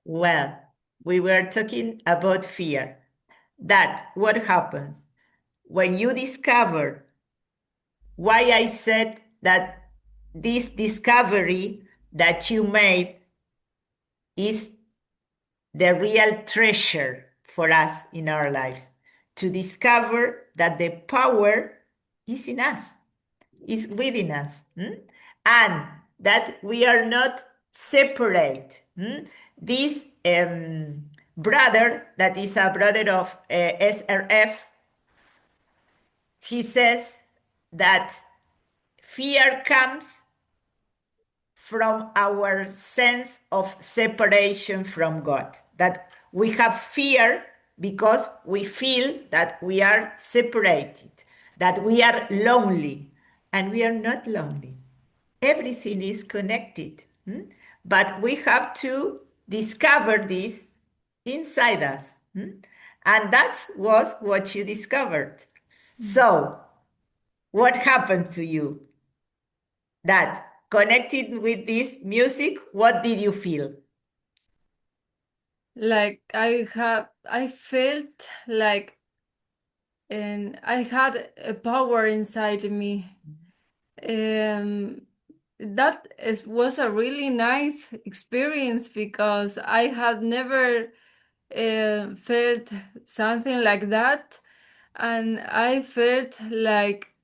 Well, we were talking about fear. That what happens when you discover why I said that this discovery that you made is the real treasure for us in our lives. To discover that the power is in us, is within us, and that we are not separate. This brother, that is a brother of SRF, he says that fear comes from our sense of separation from God, that we have fear because we feel that we are separated, that we are lonely, and we are not lonely. Everything is connected, but we have to discover this inside us. And that was what you discovered. So, what happened to you? That connected with this music, what did you feel? Like I felt like, and I had a power inside me. Um, was a really nice experience because I had never felt something like that, and I felt like,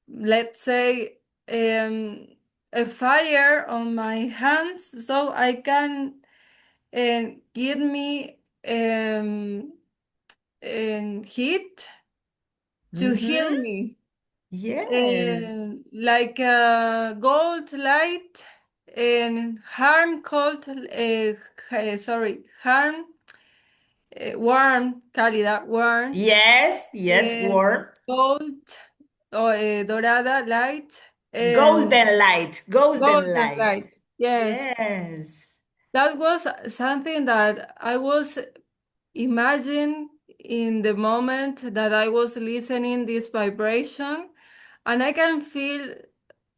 let's say, a fire on my hands, so I can give me heat to heal Mm-hmm. me, Yes. like gold light and harm cold, sorry, harm, warm, cálida, warm, Yes, yes, warm. gold, dorada light, and Golden light, golden golden light. light. Yes, Yes. that was something that I was imagine in the moment that I was listening this vibration, and I can feel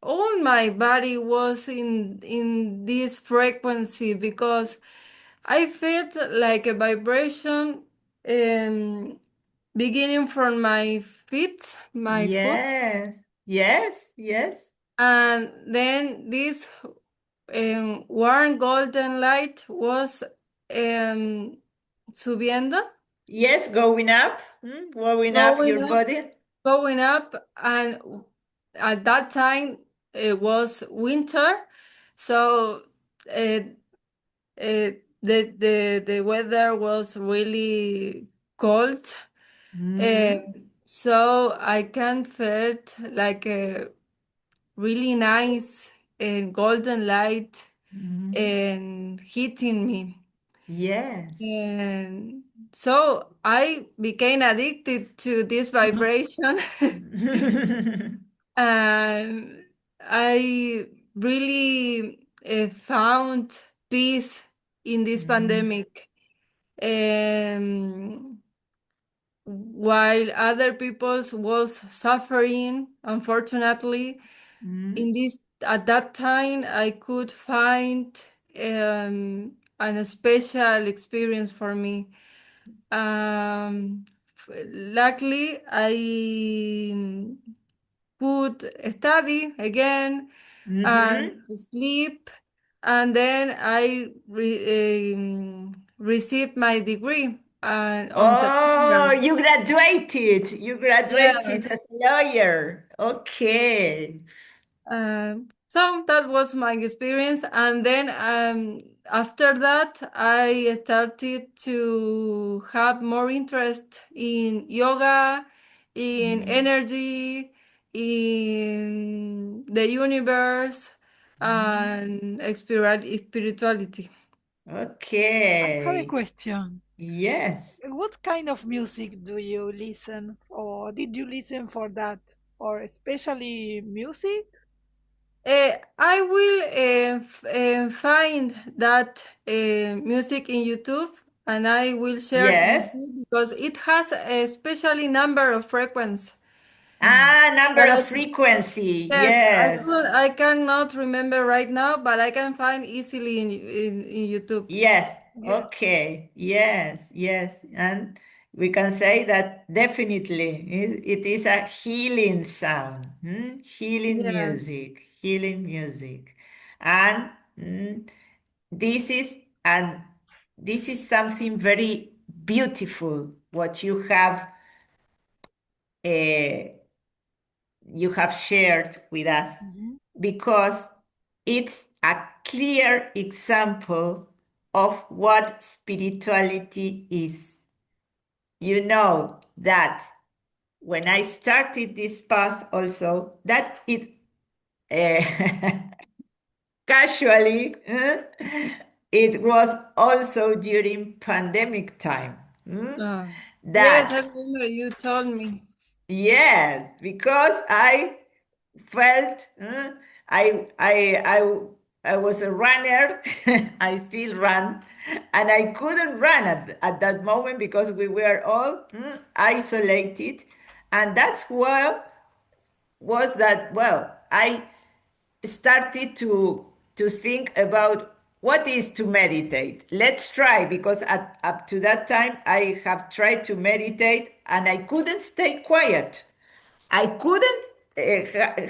all my body was in this frequency because I felt like a vibration, um, beginning from my feet, my foot, Yes. Yes, yes. and then this warm golden light was subiendo, Yes, going up, going up going your up, body. going up, and at that time it was winter, so uh, the weather was really cold, uh, Mm-hmm. so I can felt like a really nice and golden light Mm-hmm. and hitting me. Yes. And so I became addicted to this vibration. And I really found peace in this pandemic. Um, while other people's was suffering, unfortunately, Mm-hmm. in this at that time I could find an special experience for me. Luckily, I could study again and Mm-hmm. sleep, and then received my degree on Oh, September. you graduated. You graduated Yes. as a lawyer. Okay. So that was my experience, and then after that, I started to have more interest in yoga, in Mm, energy, in the universe, mm. and spirituality. I have a Okay. question. Yes. What kind of music do you listen, or did you listen for that, or especially music? I will find that music in YouTube, and I will share it with Yes. you because it has a specially number of frequencies. Number But of frequency. yes, Yes. I cannot remember right now, but I can find easily in YouTube. Yes. Yeah. Okay. Yes. Yes. And we can say that definitely it is a healing sound, healing Yes. music, healing music. And this is and this is something very beautiful what uh, you have shared with us, Mhm. because it's a clear example of what spirituality is. You know that when I started this path also, that it casually, it was also during pandemic time. Yes, That I remember you told me. Yes, because I felt I was a runner. I still run, and I couldn't run at that moment because we were all isolated, and that's what was that. Well, I started to think about what is to meditate. Let's try, because up to that time I have tried to meditate and I couldn't stay quiet. I couldn't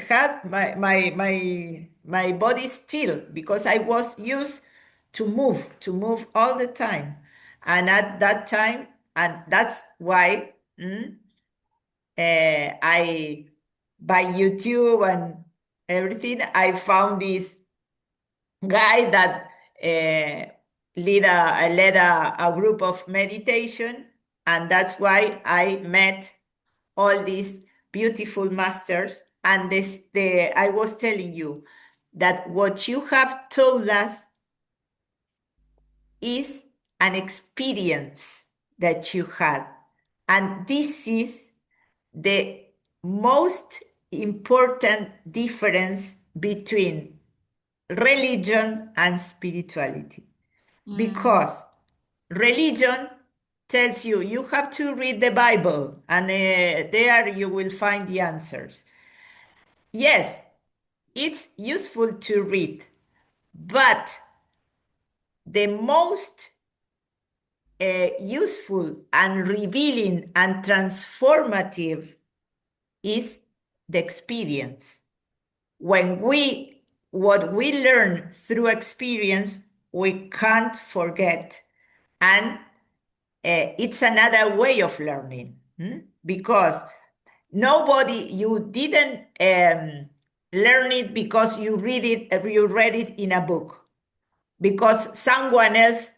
have my body still, because I was used to move all the time. And at that time, and that's why I, by YouTube and everything, I found this guy that led a group of meditation, and that's why I met all these beautiful masters. And I was telling you that what you have told us is an experience that you had, and this is the most important difference between religion and spirituality, because religion tells you you have to read the Bible, and there you will find the answers. Yes, it's useful to read, but the most useful and revealing and transformative is the experience. What we learn through experience, we can't forget. And it's another way of learning, because you didn't learn it because you read it in a book, because someone else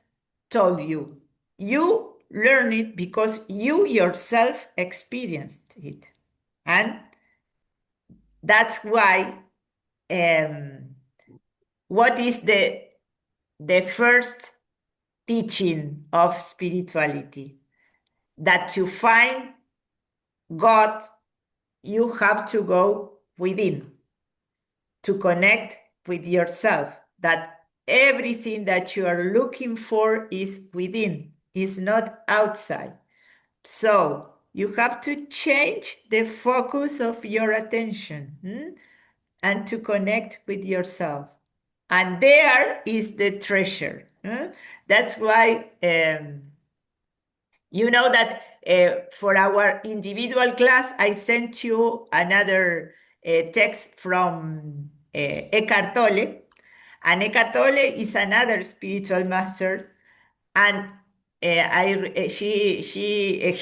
told you. You learn it because you yourself experienced it. And that's why, um, what is the first teaching of spirituality? That to find God, you have to go within to connect with yourself. That everything that you are looking for is within, is not outside. So you have to change the focus of your attention, and to connect with yourself. And there is the treasure. That's why, you know that for our individual class, I sent you another text from Eckhart Tolle. And Eckhart Tolle is another spiritual master. And he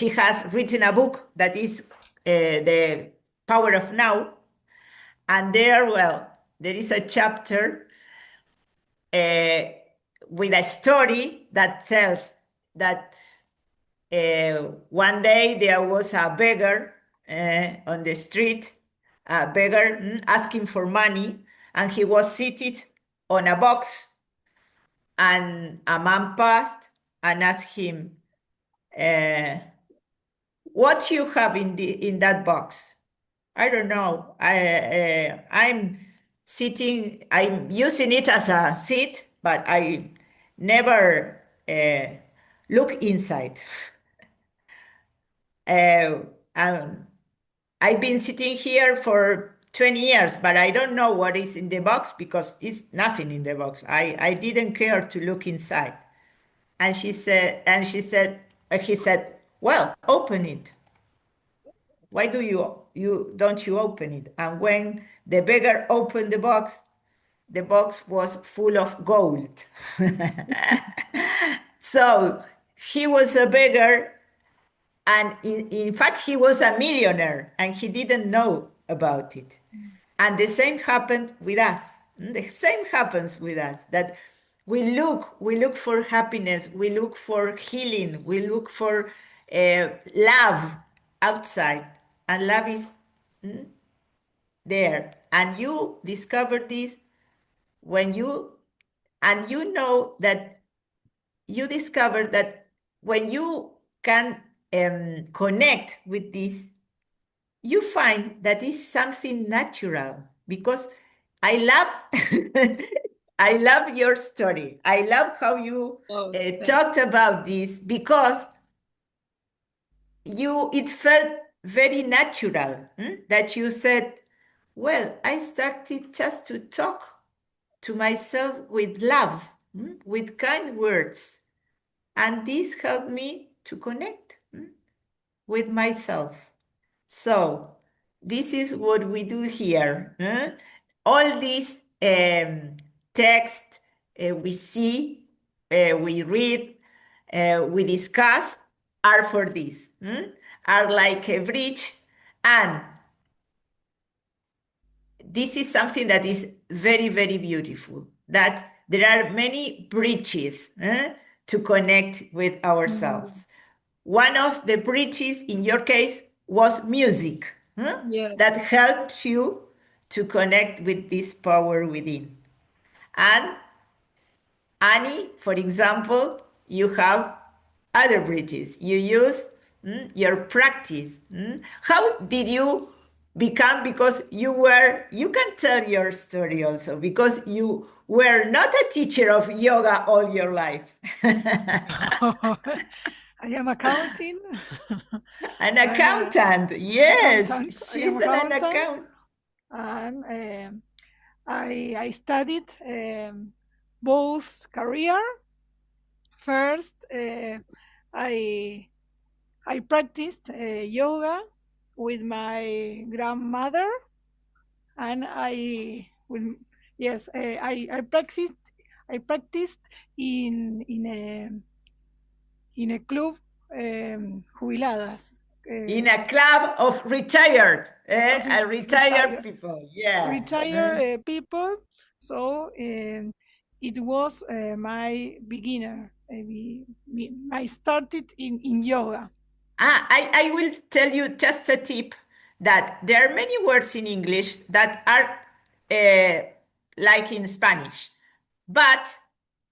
has written a book that is The Power of Now. And there, well, there is a chapter uh, with a story that tells that one day there was a beggar on the street, a beggar asking for money, and he was seated on a box, and a man passed and asked him, uh, "What you have in that box?" "I don't know. I'm sitting. I'm using it as a seat, but I never look inside." Uh, um, I've been sitting here for 20 years, but I don't know what is in the box because it's nothing in the box. I didn't care to look inside. And he said, well, open it. Why do you don't you open it? And when the beggar opened the box was full of gold. So he was a beggar, and in fact, he was a millionaire, and he didn't know about it. And the same happened with us. The same happens with us, that we look for happiness, we look for healing, we look for love outside, and love is there. And you discover this when you know that you discover that when you can connect with this, you find that is something natural. Because I love I love your story. I love how you talked about this, because it felt very natural, that you said, well, I started just to talk to myself with love, with kind words. And this helped me to connect with myself. So this is what we do here. All these text we see, we read, we discuss are for this, are like a bridge. And this is something that is very, very beautiful, that there are many bridges to connect with ourselves. One of the bridges in your case was music, Yes. that helps you to connect with this power within. And Annie, for example, you have other bridges. You use your practice. How did you become? Because you can tell your story also, because you were not a teacher of yoga all your life. I am accounting. An accountant, yes. Accountant. I She's am an accountant. accountant. And I studied both career. First, I practiced yoga with my grandmother, and I practiced in a club jubiladas. In a club of retired, Retired people, yeah. retired people. So it was my beginner. I started in yoga. I will tell you just a tip, that there are many words in English that are like in Spanish, but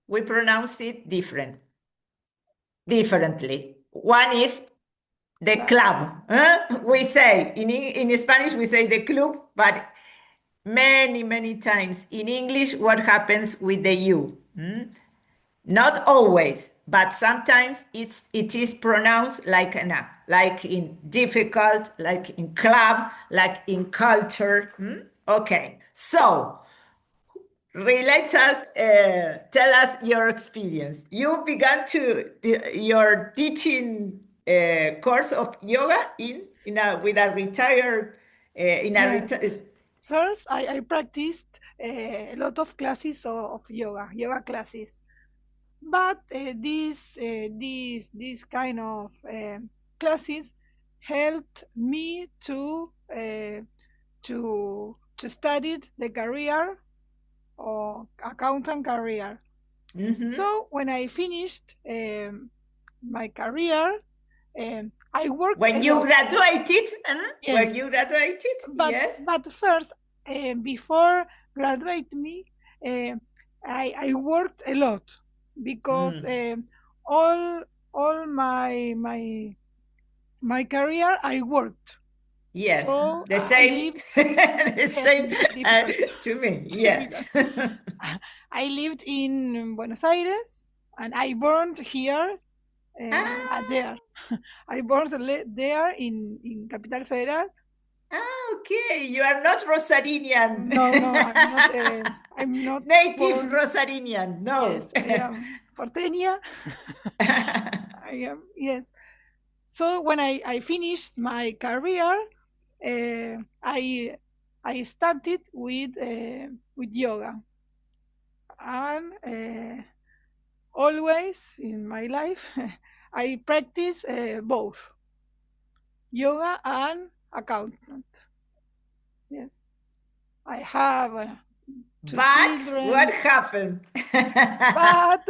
we pronounce it differently. One is the club. We say in Spanish we say the club, but many, many times in English, what happens with the U? Not always, but sometimes it is pronounced like an A, like in difficult, like in club, like in culture. Okay, so tell us your experience. You began your teaching course of yoga with a retired First, I practiced a lot of classes of yoga classes. But these kind of classes helped me to study the career or accountant career. So when I finished my career, I worked when you graduated. Yes. When you graduated, yes. But first, before graduate me, I worked a lot, because all my career I worked. Yes, So the same, the same to me. Yes. I lived in Buenos Aires, and I born here. There, I born there in Capital Federal, Okay, you are not Rosarinian. No, I'm not Native born. Rosarinian, no. Yes, I am porteña. I am, yes. So when I finished my career, I started with yoga, and always in my life I practice both yoga and accountant. Yes, I have two But what children, happened? but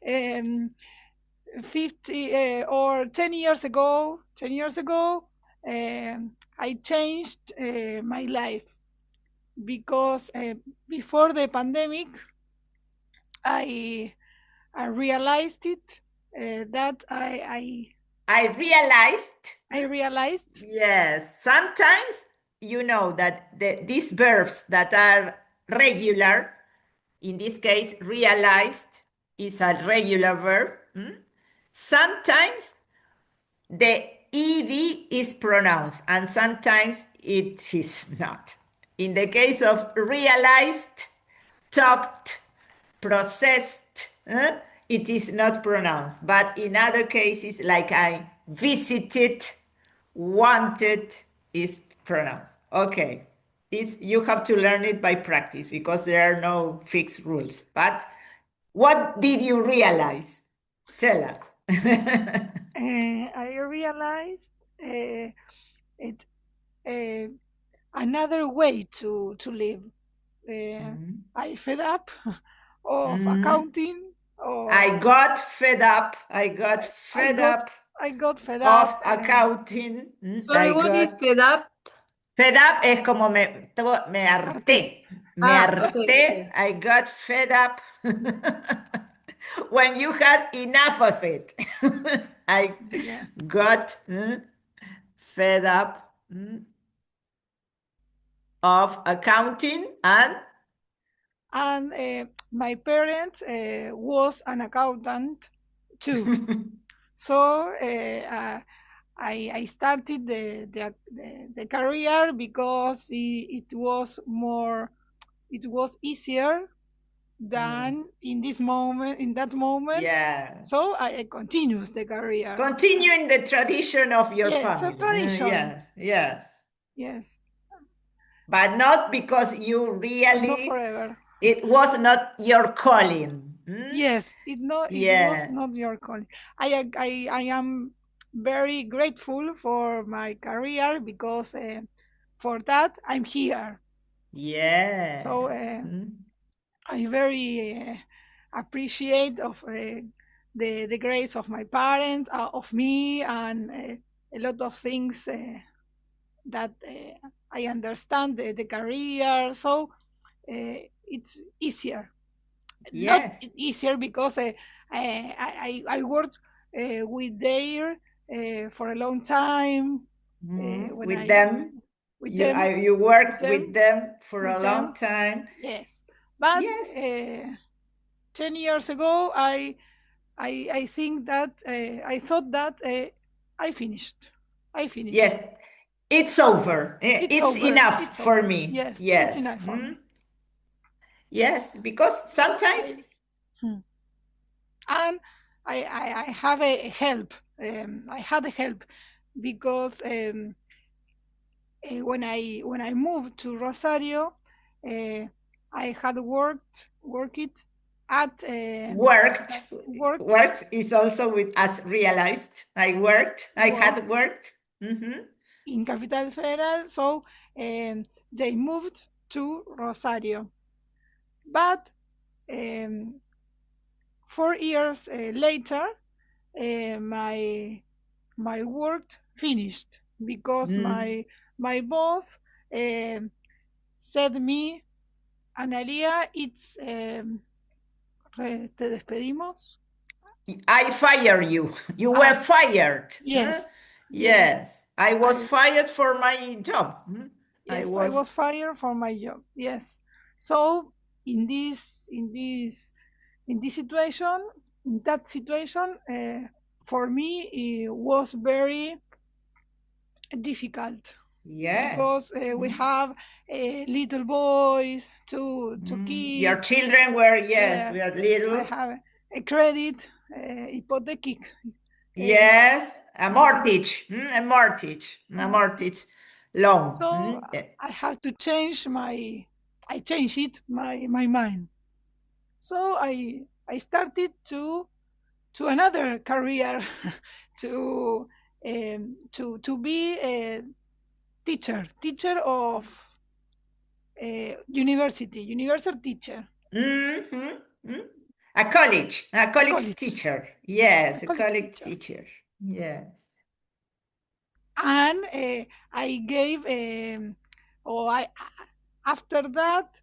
um, 50 or 10 years ago, I changed my life because before the pandemic, I I realized it that I I realized yes, sometimes you know that these verbs that are regular, in this case, realized is a regular verb. Sometimes the ed is pronounced and sometimes it is not. In the case of realized, talked, processed, it is not pronounced. But in other cases, like I visited, wanted, is pronounced. Okay. You have to learn it by practice because there are no fixed rules. But what did you realize? Tell us. I realized it another way to live. I fed up of Mhm. accounting, I or got fed up. I got I, I fed got up I got fed of up. accounting. Sorry, I what is got fed up? fed up es como me Harté. harté. Me Ah, okay, harté. okay. I got fed up when you had enough of it. I Yes. got fed up of accounting and And my parent was an accountant too. So I started the career because it was easier than in that moment. yes. So I continues the career. Continuing the tradition of your Yes, a family. tradition. Yes, yes. Yes, But not because you but not really, forever. it was not your calling. Yes, it was Yeah, not your calling. I am very grateful for my career because for that I'm here. So yes. I very appreciate of the grace of my parents, of me, and a lot of things that I understand the career. So it's easier. Not Yes. easier because I worked with their for a long time when With I them, with them you with work with them them for with a long them. time. Yes, but Yes, 10 years ago I think that I thought that I finished. I finished. yes. It's over. It's It's over. enough It's for over. me. Yes, it's Yes. enough for me. Yes, because So sometimes, and I have a help. I had a help because when I moved to Rosario, uh, I had worked at worked worked worked is also with as realized. I had worked worked. Hmm. in Capital Federal, so they moved to Rosario. But um, 4 years later, my work finished because my boss um said me, Analia, it's te despedimos. I fire you. You were Ah, fired. yes, yes. Yes, I was I fired for my job. I yes, I was was fired for my job. Yes. So in this situation, in that situation, for me it was very difficult. Yes. Because we have little boys, two kids. Your children were, yes, we are little. I have a credit, hypothetical. Yes, a mortgage, a mortgage, loan. So I have to change my mind. So I started to another career to be a teacher of university teacher. A college teacher. Yes, a college teacher. Yes. And I gave, after that,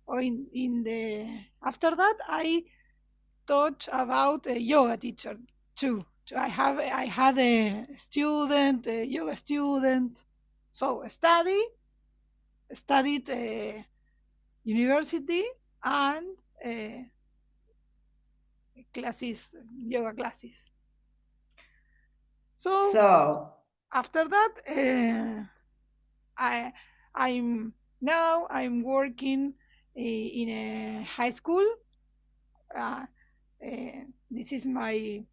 I taught about a yoga teacher too. I had a student, a yoga student. So studied university and classes, yoga classes. So after that, I'm working in a high school. This is my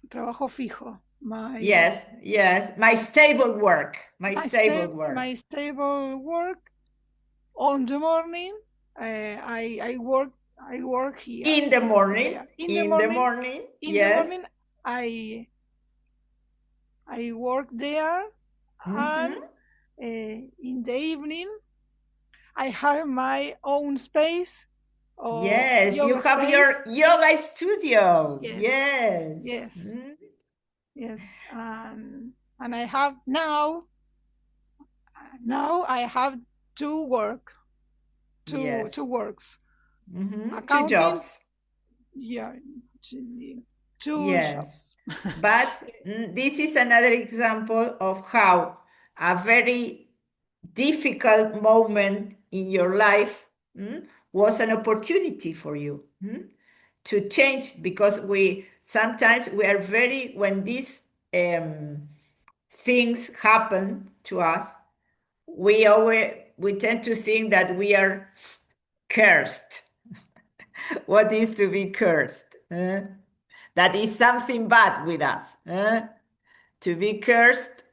trabajo fijo. Yes. My stable work. My stable work. On the morning, I work here. In the morning. In the morning, I work there, and in the evening, I have my own space. Yes, you have your yoga studio. Yes. Yes. And I have now I have two works. Two jobs. Yeah, two jobs. But this is another example of how a very difficult moment in your life was an opportunity for you to change, because sometimes we are when these things happen to us, we tend to think that we are cursed. What is to be cursed? That is something bad with us. To be cursed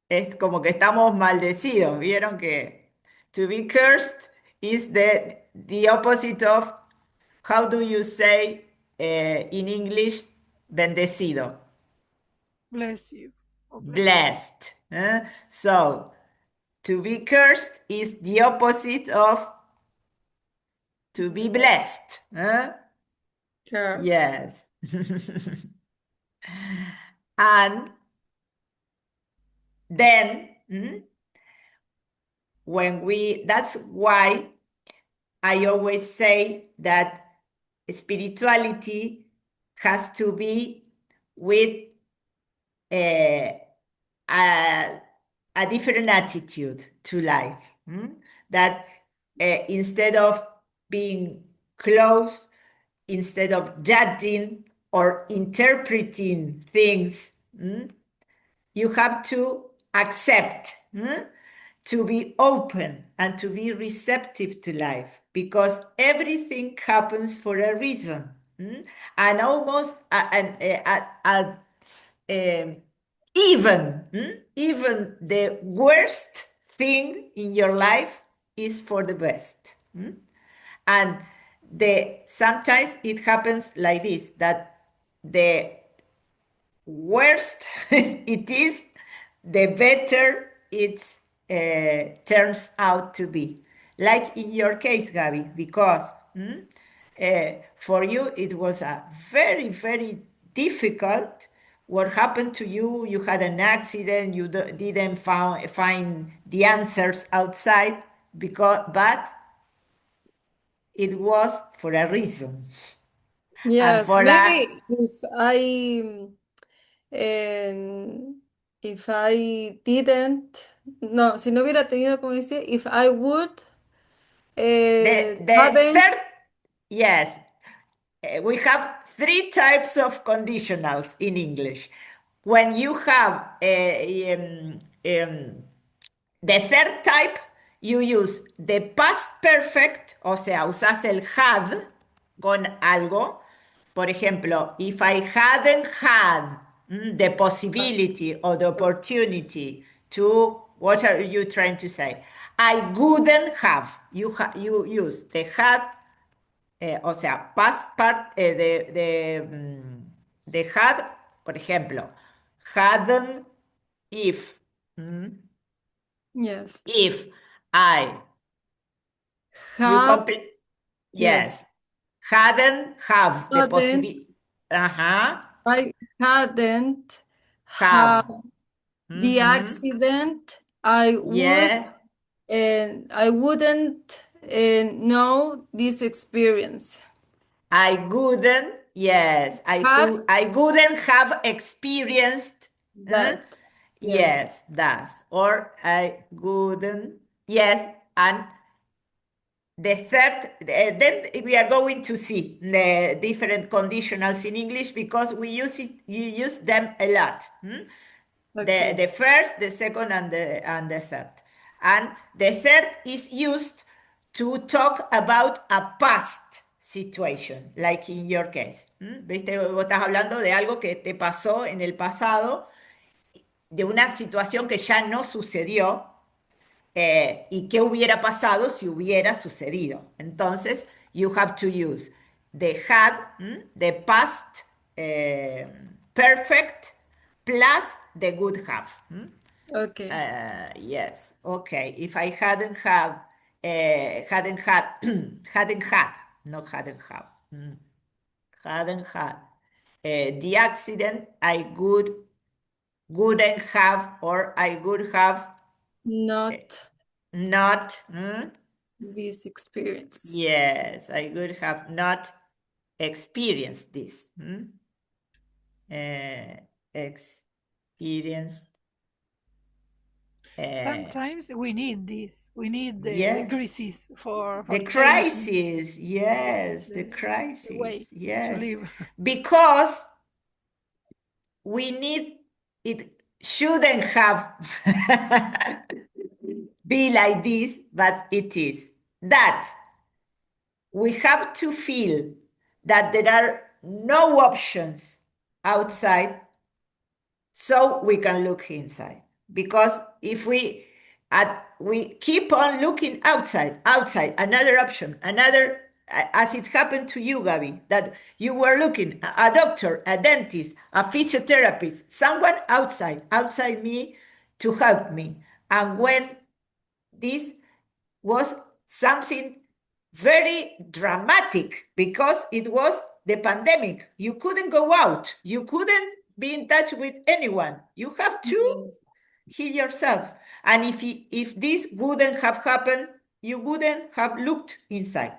es como que estamos maldecidos. Vieron que to be cursed is the opposite of, how do you say in English, bendecido? Bless you. Blessed. So to be cursed is the opposite of to be blessed. Curse. Yes. And then that's why I always say that spirituality has to be with a different attitude to life. That instead of being close, instead of judging or interpreting things, you have to accept, to be open and to be receptive to life, because everything happens for a reason. And almost even the worst thing in your life is for the best. And sometimes it happens like this, that the worst it is, the better it turns out to be. Like in your case, Gabi, because for you it was a very, very difficult. What happened to you? You had an accident. You didn't find the answers outside, but it was for a reason. Yes, maybe if I didn't, no, si no hubiera tenido, como dice, if I would yes, we have three types of conditionals in English. When you have the third type, you use the past perfect, o sea, usas el had con algo. Por ejemplo, if I hadn't had the possibility or the opportunity to, what are you trying to say? I wouldn't have. You use the had, o sea, past part de had, por ejemplo, hadn't if. Yes. If I, you Have, complete, yes. yes, hadn't have the Hadn't, possibility. Uh-huh. I hadn't had Have. the Mm-hmm. accident, I would, Yeah. and I wouldn't know this experience. I wouldn't, yes, Have I wouldn't have experienced, that, yes. yes, that's, or I wouldn't, yes, and the third, then we are going to see the different conditionals in English because you use them a lot. Okay. The first, the second, and the third. And the third is used to talk about a past situation, like in your case. ¿Viste? Vos estás hablando de algo que te pasó en el pasado, de una situación que ya no sucedió, y qué hubiera pasado si hubiera sucedido. Entonces, you have to use the had, the past perfect, plus the would have. Okay. Yes, okay. If I hadn't had, hadn't had, not hadn't have, hadn't had the accident, I wouldn't have, or I would have Not not. this experience. Yes, I would have not experienced this. Experienced. Sometimes we need this. We need the Yes. crisis for The changing. crisis. Yes, Yes, the the way crisis. to Yes. live. Because we need, it shouldn't have be like this, but it is. That we have to feel that there are no options outside, so we can look inside. Because if we keep on looking outside, another option, another, as it happened to you, Gabi, that you were looking a doctor, a dentist, a physiotherapist, someone outside me to help me. And when this was something very dramatic because it was the pandemic. You couldn't go out. You couldn't be in touch with anyone. You have to heal yourself. And if this wouldn't have happened, you wouldn't have looked inside.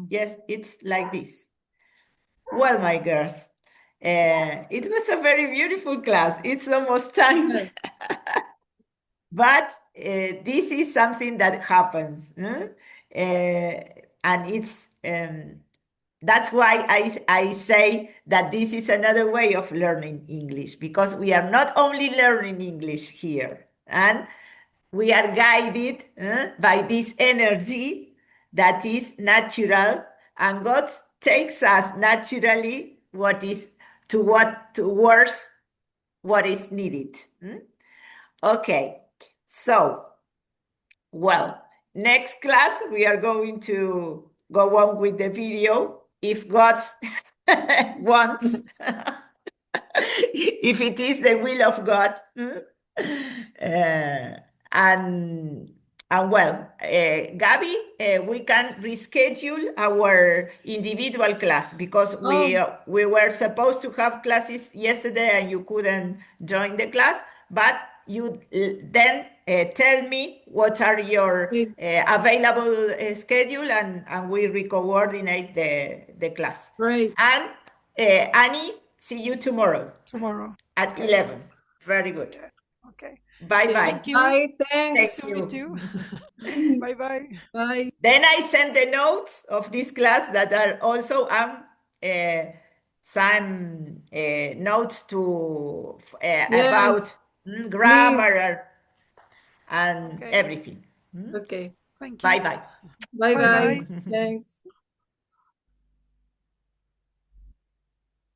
Yes, it's like this. Well, my girls, it was a very beautiful class. It's almost time. Yes. But this is something that happens. And it's that's why I say that this is another way of learning English, because we are not only learning English here, and we are guided by this energy that is natural, and God takes us naturally towards what is needed. Okay, so, well, next class we are going to go on with the video if God wants, if it is the will of God. And well, Gabby, we can reschedule our individual class because we were supposed to have classes yesterday and you couldn't join the class, but you then tell me what are your available schedule, and we coordinate the class. Great. And Annie, see you tomorrow. Tomorrow. At Okay. 11. Very good. Okay. Bye-bye. Thank you. Bye, thanks. Thank Me too. Bye-bye. Bye. Then I send the notes of this class that are also some notes to Yes. about grammar and Okay. everything. Okay. Thank you. Bye bye. Bye Bye bye. bye. Thanks.